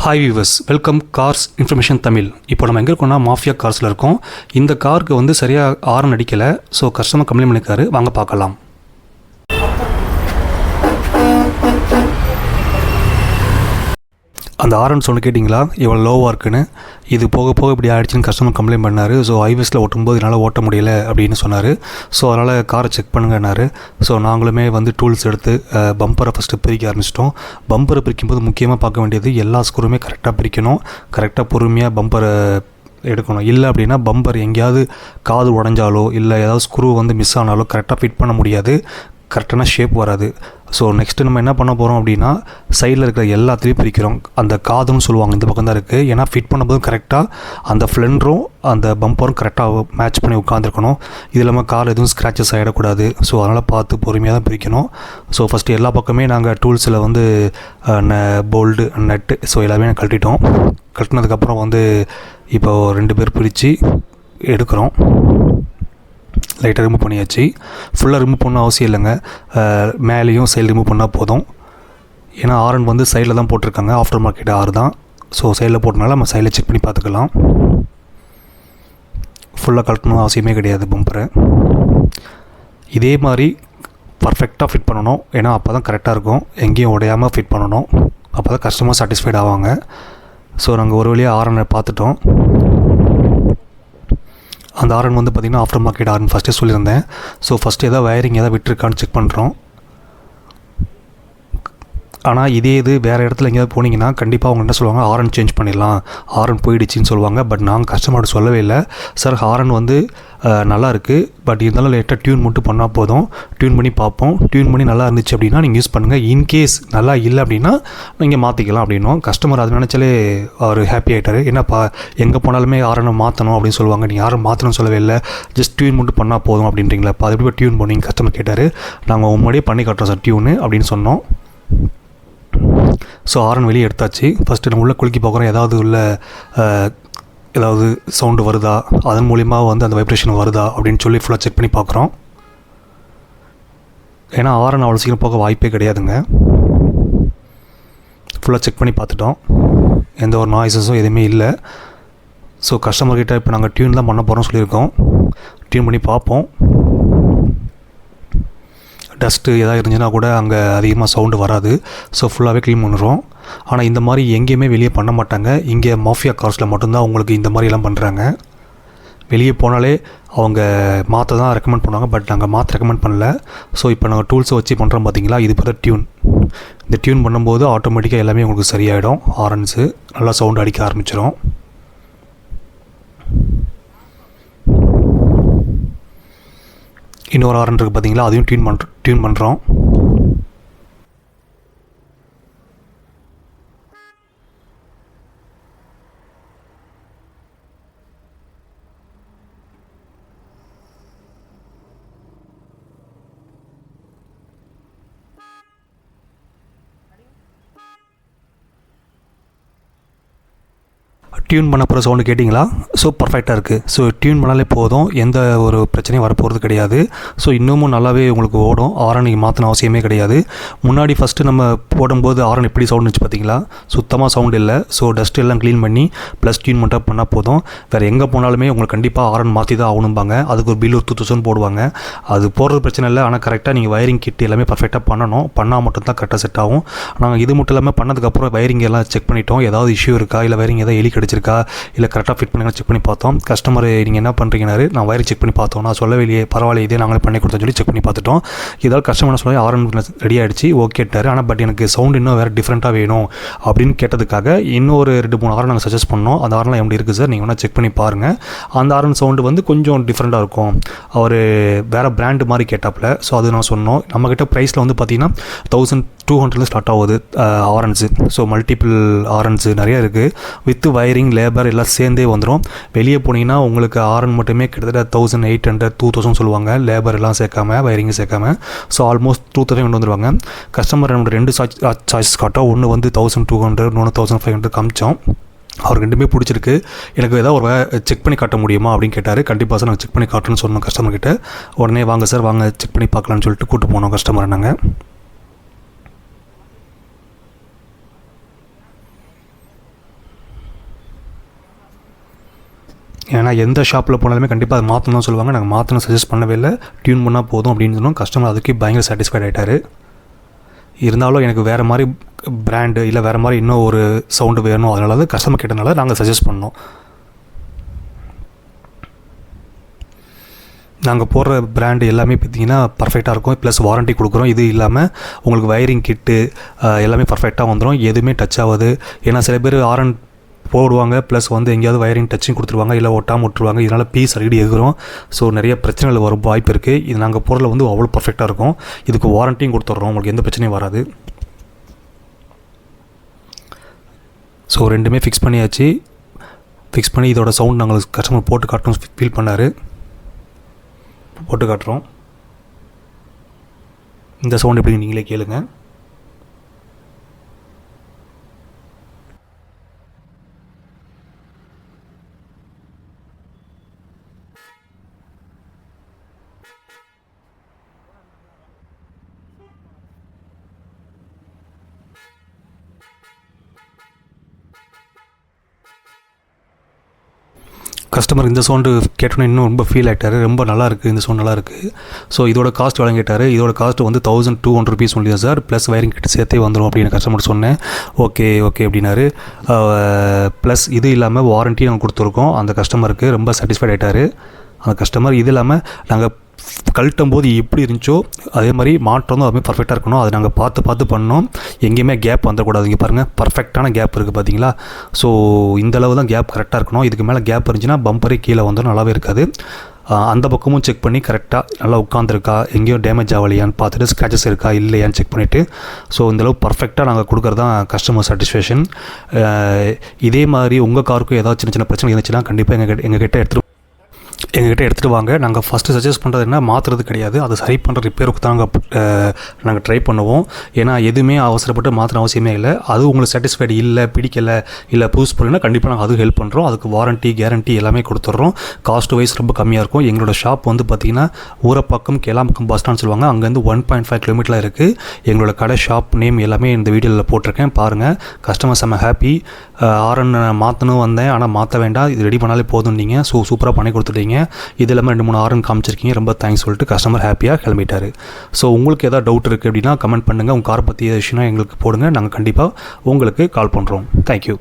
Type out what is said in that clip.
Hi viewers, welcome cars information Tamil. இப்போ நம்ம எங்கே இருக்கோம்னா மாஃபியா கார்ஸில் இருக்கோம். இந்த காருக்கு வந்து சரியாக ஆரன் அடிக்கலை. ஸோ கஸ்டமர் கம்ப்ளைண்ட் பண்ணியிருக்காரு. வாங்க பார்க்கலாம். அந்த ஆரன் சொன்ன கேட்டிங்களா இவ்வளோ லோவாக இருக்குன்னு? இது போக போக இப்படி ஆகிடுச்சின்னு கஸ்டமர் கம்ப்ளைண்ட் பண்ணார். ஸோ ஹைவேஸில் ஓட்டும்போது என்னால் ஓட்ட முடியல அப்படின்னு சொன்னார். ஸோ அதனால் காரை செக் பண்ணுங்கன்னாரு. ஸோ நாங்களுமே வந்து டூல்ஸ் எடுத்து பம்பரை ஃபஸ்ட்டு பிரிக்க ஆரம்பிச்சிட்டோம். பம்பரை பிரிக்கும்போது முக்கியமாக பார்க்க வேண்டியது எல்லா ஸ்க்ரூவுமே கரெக்டாக பிரிக்கணும். கரெக்டாக பொறுமையாக பம்பரை எடுக்கணும். இல்லை அப்படின்னா பம்பர் எங்கேயாவது காது உடஞ்சாலோ இல்லை ஏதாவது ஸ்க்ரூ வந்து மிஸ் ஆனாலோ கரெக்டாக ஃபிட் பண்ண முடியாது, கரெக்டான ஷேப் வராது. ஸோ நெக்ஸ்ட்டு நம்ம என்ன பண்ண போகிறோம் அப்படின்னா சைடில் இருக்கிற எல்லாத்துலேயும் பிரிக்கிறோம். அந்த காதுன்னு சொல்லுவாங்க, இந்த பக்கம் தான் இருக்குது. ஏன்னா ஃபிட் பண்ணும்போது கரெக்டாக அந்த ஃப்ளெண்டரும் அந்த பம்பரும் கரெக்டாக மேட்ச் பண்ணி உட்காந்துருக்கணும். இது இல்லாமல் கார் எதுவும் ஸ்க்ராச்சஸ் ஆகிடக்கூடாது. ஸோ அதனால் பார்த்து பொறுமையாக தான் பிரிக்கணும். ஸோ ஃபஸ்ட்டு எல்லா பக்கமே நாங்கள் டூல்ஸில் வந்து போல்டு நட்டு ஸோ எல்லாமே கழட்டிட்டோம். கழட்டினதுக்கப்புறம் வந்து இப்போ 2 பேர் பிரித்து எடுக்கிறோம். லைட்டாக ரிமூவ் பண்ணியாச்சு. ஃபுல்லாக ரிமூவ் பண்ண அவசியம் இல்லைங்க, மேலேயும் சைடு ரிமூவ் பண்ணால் போதும். ஏன்னா ஆரன் வந்து சைடில் தான் போட்டிருக்காங்க, ஆஃப்டர் மார்க்கெட் ஆறு தான். ஸோ சைடில் போட்டனால நம்ம சைடில் செக் பண்ணி பார்த்துக்கலாம். ஃபுல்லாக கழட்டணும் அவசியமே கிடையாது பம்பரை. இதே மாதிரி பர்ஃபெக்டாக ஃபிட் பண்ணணும். ஏன்னா அப்போ தான் கரெக்டாக இருக்கும். எங்கேயும் உடையாமல் ஃபிட் பண்ணணும். அப்போ தான் கஸ்டமர் சாட்டிஸ்ஃபைட் ஆவாங்க. ஸோ நாங்கள் ஒரு வழியாக ஆரனை பார்த்துட்டோம். அந்த ஆரன் வந்து பார்த்திங்கன்னா ஆஃப்டர் மார்க்கெட் ஆரன் ஃபஸ்ட்டே சொல்லியிருந்தேன். ஸோ ஃபஸ்ட்டு எதாவது வயரிங் எதாவது விட்டுருக்கான்னு செக் பண்ணுறோம். ஆனால் இதே இது வேறு இடத்துல எங்கேயாவது போனீங்கன்னா கண்டிப்பாக அவங்க என்ன சொல்லுவாங்க, ஹாரன் சேஞ்ச் பண்ணிடலாம், ஹாரன் போயிடுச்சின்னு சொல்லுவாங்க. பட் நாங்கள் கஸ்டமர்கிட்ட சொல்லவே இல்லை. சார் ஹாரன் வந்து நல்லா இருக்குது, பட் இருந்தாலும் லேட்டாக டியூன் மட்டும் பண்ணால் போதும், டியூன் பண்ணி பார்ப்போம், டியூன் பண்ணி நல்லா இருந்துச்சு அப்படின்னா நீங்கள் யூஸ் பண்ணுங்கள், இன்கேஸ் நல்லா இல்லை அப்படின்னா நீங்கள் மாற்றிக்கலாம் அப்படின்னும். கஸ்டமர் அது நினச்சாலே அவர் ஹாப்பி ஆகிட்டார். என்னப்பா எங்கே போனாலுமே ஹாரனை மாற்றணும் அப்படின்னு சொல்லுவாங்க, நீங்கள் யாரும் மாற்றணும்னு சொல்லவே இல்லை, ஜஸ்ட் டியூன் மட்டும் பண்ணால் போதும் அப்படின்றீங்களா? இப்போ அது எப்படி டியூன் பண்ணி கஸ்டமர் கேட்டார். நாங்கள் முன்னாடியே பண்ணி காட்டுறோம் சார் டியூனு அப்படின்னு சொன்னோம். ஸோ ஆரன் வெளியே எடுத்தாச்சு. ஃபஸ்ட்டு நம்ம உள்ளே குலுக்கி பார்க்குறோம், ஏதாவது சவுண்டு வருதா, அதன் மூலிமா வந்து அந்த வைப்ரேஷன் வருதா அப்படின்னு சொல்லி ஃபுல்லாக செக் பண்ணி பார்க்குறோம். ஏன்னா ஆரன் அவ்வளோ சீக்கிரம் போக வாய்ப்பே கிடையாதுங்க. ஃபுல்லாக செக் பண்ணி பார்த்துட்டோம், எந்த ஒரு நாய்ஸஸும் எதுவுமே இல்லை. ஸோ கஸ்டமர்கிட்ட இப்போ நாங்கள் டியூன் தான் பண்ண போகிறோம் சொல்லியிருக்கோம். டியூன் பண்ணி பார்ப்போம். டஸ்ட்டு எதாவது இருந்துச்சுன்னா கூட அங்கே அதிகமாக சவுண்டு வராது. ஸோ ஃபுல்லாகவே க்ளீன் பண்ணுறோம். ஆனால் இந்த மாதிரி எங்கேயுமே வெளியே பண்ண மாட்டாங்க. இங்கே மாஃபியா கார்ஸில் மட்டும்தான் உங்களுக்கு இந்த மாதிரிலாம் பண்ணுறாங்க. வெளியே போனாலே அவங்க மாற்ற தான் ரெக்கமெண்ட் பண்ணுவாங்க. பட் நாங்கள் மாற்ற ரெக்கமெண்ட் பண்ணல. ஸோ இப்போ நாங்கள் டூல்ஸை வச்சு பண்ணுறோம் பார்த்தீங்களா, இது பார்த்தா டியூன். இந்த டியூன் பண்ணும்போது ஆட்டோமேட்டிக்காக எல்லாமே உங்களுக்கு சரியாயிடும். ஹாரன்ஸு நல்லா சவுண்டு அடிக்க ஆரம்பிச்சிடும். இன்னொரு ஹாரன் இருக்குது பார்த்தீங்களா, அதையும் டியூன் பண்ணுறோம். டியூன் பண்ண போகிற சவுண்டு கேட்டிங்களா? ஸோ பர்ஃபெக்டாக இருக்குது. ஸோ டியூன் பண்ணாலே போதும், எந்த ஒரு பிரச்சனையும் வரப்போகிறது கிடையாது. ஸோ இன்னமும் நல்லாவே உங்களுக்கு ஓடும். ஆரன் நீங்கள் மாற்றின அவசியமே கிடையாது. முன்னாடி ஃபஸ்ட்டு நம்ம போடும்போது ஆரன் எப்படி சவுண்ட் இருந்துச்சு பார்த்தீங்களா? சுத்தமாக சவுண்ட் இல்லை. ஸோ டஸ்ட் எல்லாம் க்ளீன் பண்ணி ப்ளஸ் டியூன் மட்டும் பண்ணால் போதும். வேறு எங்கே போனாலுமே உங்களுக்கு கண்டிப்பாக ஆரன் மாற்றி தான் ஆகணும்பாங்க. அதுக்கு ஒரு பில் ஒரு 2000 போடுவாங்க. அது போடுறது பிரச்சனை இல்லை. ஆனால் கரெக்டாக நீங்கள் வயரிங் கிட் எல்லாமே பர்ஃபெக்டாக பண்ணணும். பண்ணால் மட்டும்தான் கரெக்டாக செட் ஆகும். நாங்கள் இது மட்டும் இல்லாமல் பண்ணதுக்கப்புறம் வயரிங் எல்லாம் செக் பண்ணிட்டோம். ஏதாவது இஷ்யூ இருக்கா, இல்லை வயரிங் ஏதாவது எலி கிடச்சிருக்கா, இல்லை கரெக்டாக ஃபிட் பண்ணி செக் பண்ணி பார்த்தோம். கஸ்டமர் நீங்கள் என்ன பண்ணுறீங்கன்னாரு, நான் வயர் செக் பண்ணி பார்த்தோம், நான் சொல்லவே இல்லையே, பரவாயில்ல இதே நாங்களே பண்ணி கொடுத்தோம் சொல்லி செக் பண்ணி பார்த்துட்டோம். இதாவது கஸ்டமர் சொல்லி ஆரன் ரெடி ஆகிடுச்சு, ஓகேட்டார். ஆனால் பட் எனக்கு சவுண்ட் இன்னும் வேறு டிஃப்ரெண்ட்டாக வேணும் அப்படின்னு கேட்டதுக்காக இன்னொரு 2-3 ஆரன் நாங்கள் சஜஸ்ட் பண்ணோம். அந்த ஆரன்லாம் எப்படி இருக்குது சார், நீங்கள் வேணால் செக் பண்ணி பாருங்கள். அந்த ஆரன் சவுண்டு வந்து கொஞ்சம் டிஃப்ரெண்ட்டாக இருக்கும். அவர் வேறு பிராண்டு மாதிரி கேட்டாப்பில். ஸோ அது நான் சொன்னோம். நம்மக்கிட்ட ப்ரைஸில் வந்து பார்த்திங்கன்னா 1200 ஸ்டார்ட் ஆகுது ஆரன்ஸு. ஸோ மல்டிபிள் ஆரன்ஸு நிறையா இருக்குது. வித் வயரிங் லேபர் எல்லாம் சேர்ந்தே வந்துடும். வெளியே போனீங்கன்னா உங்களுக்கு ஆரன் மட்டுமே கிட்டத்தட்ட 1800 2000 சொல்லுவாங்க, லேபர் எல்லாம் சேர்க்காம வயரிங் சேர்க்காம. ஸோ ஆல்மோஸ்ட் 2000 கொண்டு வந்துடுவாங்க. கஸ்டமர் நம்ம 2 சாய்ஸஸ் காட்டோம். ஒன்று வந்து 1200, இன்னொன்று 1500 காமிச்சோம். அவருக்கு 2மே பிடிச்சிருக்கு. எனக்கு ஏதாவது ஒரு செக் பண்ணி காட்ட முடியுமா அப்படின்னு கேட்டார். கண்டிப்பாக சார் நாங்கள் செக் பண்ணி காட்டுன்னு சொன்னோம் கஸ்டமர்கிட்ட. உடனே வாங்க சார் வாங்க செக் பண்ணி பார்க்கலான்னு சொல்லிட்டு கூப்பிட்டு போனோம் கஸ்டமரை நாங்கள். ஏன்னா எந்த ஷாப்பில் போனாலுமே கண்டிப்பாக அதை மாற்றணும் தான் சொல்லுவாங்க. நாங்கள் மாற்றணும் சஜஸ்ட் பண்ணவே இல்லை, டியூன் பண்ணால் போதும் அப்படின்னு சொன்னோம். கஸ்டமர் அதுக்கே பயங்கர சாட்டிஸ்ஃபைட் ஆகிட்டார். இருந்தாலும் எனக்கு வேறு மாதிரி பிராண்டு இல்லை வேறு மாதிரி இன்னும் ஒரு சவுண்டு வேணும், அதனால தான் கஸ்டமர் கேட்டனால நாங்கள் சஜஸ்ட் பண்ணோம். நாங்கள் போடுற பிராண்டு எல்லாமே பார்த்திங்கன்னா பர்ஃபெக்டாக இருக்கும், ப்ளஸ் வாரண்ட்டி கொடுக்குறோம். இது இல்லாமல் உங்களுக்கு வயரிங் கிட்டு எல்லாமே பர்ஃபெக்டாக வந்துடும், எதுவுமே டச் ஆகாது. ஏன்னா சில பேர் ஆரன் போடுவாங்க, ப்ளஸ் வந்து எங்கேயாவது வயரிங் டச்சிங் கொடுத்துருவாங்க, இல்லை ஒட்டாமல் விட்டுருவாங்க. இதனால் பீஸ் அடிக்கடி எகிறோம். ஸோ நிறைய பிரச்சனைகள் வரும் வாய்ப்பு இருக்குது. இது நாங்கள் பொருளை வந்து அவ்வளோ பர்ஃபெக்டாக இருக்கும். இதுக்கு வாரண்ட்டியும் கொடுத்துட்றோம், உங்களுக்கு எந்த பிரச்சனையும் வராது. ஸோ ரெண்டுமே ஃபிக்ஸ் பண்ணியாச்சு. ஃபிக்ஸ் பண்ணி இதோட சவுண்ட் நாங்கள் கஸ்டமர் போட்டு காட்டணும் ஃபீல் பண்ணார். போட்டு காட்டுறோம். இந்த சவுண்ட் எப்படி நீங்களே கேளுங்க. கஸ்டமர் இந்த சவுண்டு கேட்டோன்னே இன்னும் ரொம்ப ஃபீல் ஆகிட்டார். ரொம்ப நல்லாயிருக்கு, இந்த சவுண்ட் நல்லாயிருக்கு. ஸோ இதோட காஸ்ட் எவ்வளோ கேட்டார். இதோட காஸ்ட் வந்து 1200 rupees only sir, plus wiring கிட்ட சேர்த்தே வந்துடும் அப்படின்னு கஸ்டமர் சொன்னேன். ஓகே அப்படின்னாரு. ப்ளஸ் இது இல்லாமல் வாரண்ட்டி நாங்கள் கொடுத்துருக்கோம். அந்த கஸ்டமருக்கு ரொம்ப சாட்டிஸ்ஃபைட் ஆகிட்டார் அந்த கஸ்டமர். இது இல்லாமல் நாங்கள் கழட்டும் போது எப்படி இருந்துச்சோ அதே மாதிரி மாற்றம் அதுமாதிரி பர்ஃபெக்டாக இருக்கணும். அதை நாங்கள் பார்த்து பண்ணோம். எங்கேயுமே கேப் வந்துடக்கூடாது. இங்கே பாருங்கள், பர்ஃபெக்டான கேப் இருக்குது பார்த்தீங்களா. ஸோ இந்தளவு தான் கேப் கரெக்டாக இருக்கணும். இதுக்கு மேலே கேப் இருந்துச்சுன்னா பம்பரே கீழே வந்துடும், நல்லாவே இருக்காது. அந்த பக்கமும் செக் பண்ணி கரெக்டாக நல்லா உட்காந்துருக்கா, எங்கேயும் டேமேஜ் ஆகலையான்னு பார்த்துட்டு ஸ்க்ராச்சஸ் இருக்கா இல்லையான்னு செக் பண்ணிவிட்டு, ஸோ இந்தளவு பர்ஃபெக்டாக நாங்கள் கொடுக்குறது தான் கஸ்டமர் சாட்டிஸ்ஃபேக்ஷன். இதே மாதிரி உங்கள் காருக்கும் ஏதாவது சின்ன பிரச்சனை இருந்துச்சுன்னா கண்டிப்பாக எங்ககிட்ட எடுத்துகிட்டு வாங்க. நாங்கள் ஃபஸ்ட்டு சஜஸ்ட் பண்ணுறது என்ன, மாற்றுறது கிடையாது, அதை சரி பண்ணுற ரிப்பேருக்கு தான் நாங்கள் ட்ரை பண்ணுவோம். ஏன்னா எதுவுமே அவசரப்பட்டு மாற்றின அவசியமே இல்லை. அது உங்களுக்கு சாட்டிஸ்ஃபைடு இல்லை, பிடிக்கலை, இல்லை புதுசு போகிறீங்கன்னா கண்டிப்பாக நாங்கள் அது ஹெல்ப் பண்ணுறோம். அதுக்கு வாரண்ட்டி கேரண்ட்டி எல்லாமே கொடுத்துட்றோம். காஸ்ட் வைஸ் ரொம்ப கம்மியாக இருக்கும். எங்களோட ஷாப் வந்து பார்த்திங்கன்னா ஊரப்பாக்கம் கேளாம்பாக்கம் பஸ் ஸ்டாண்ட் சொல்லுவாங்க, அங்கேருந்து 1.5 கிலோமீட்டரில் இருக்குது. எங்களோட கடை ஷாப் நேம் எல்லாமே இந்த வீடியோவில் போட்டிருக்கேன், பாருங்கள். கஸ்டமர்ஸ் நம்ம ஹாப்பி. ஆரன் மாற்றணும் வந்தேன், ஆனால் மாற்ற வேண்டாம், இது ரெடி பண்ணாலே போதும் நீங்கள். ஸோ சூப்பராக பண்ணி கொடுத்துட்டீங்க. இது இல்லாமல் 2-3 ஆரன் காமிச்சிருக்கீங்க, ரொம்ப தேங்க்ஸ் சொல்லிட்டு கஸ்டமர் ஹாப்பியாக கிளம்பிட்டார். ஸோ உங்களுக்கு எதாவது டவுட் இருக்குது அப்படின்னா கமெண்ட் பண்ணுங்கள். உங்கள் காரை பற்றி விஷயம்னா எங்களுக்கு போடுங்க, நாங்கள் கண்டிப்பாக உங்களுக்கு கால் பண்ணுறோம். தேங்க்யூ.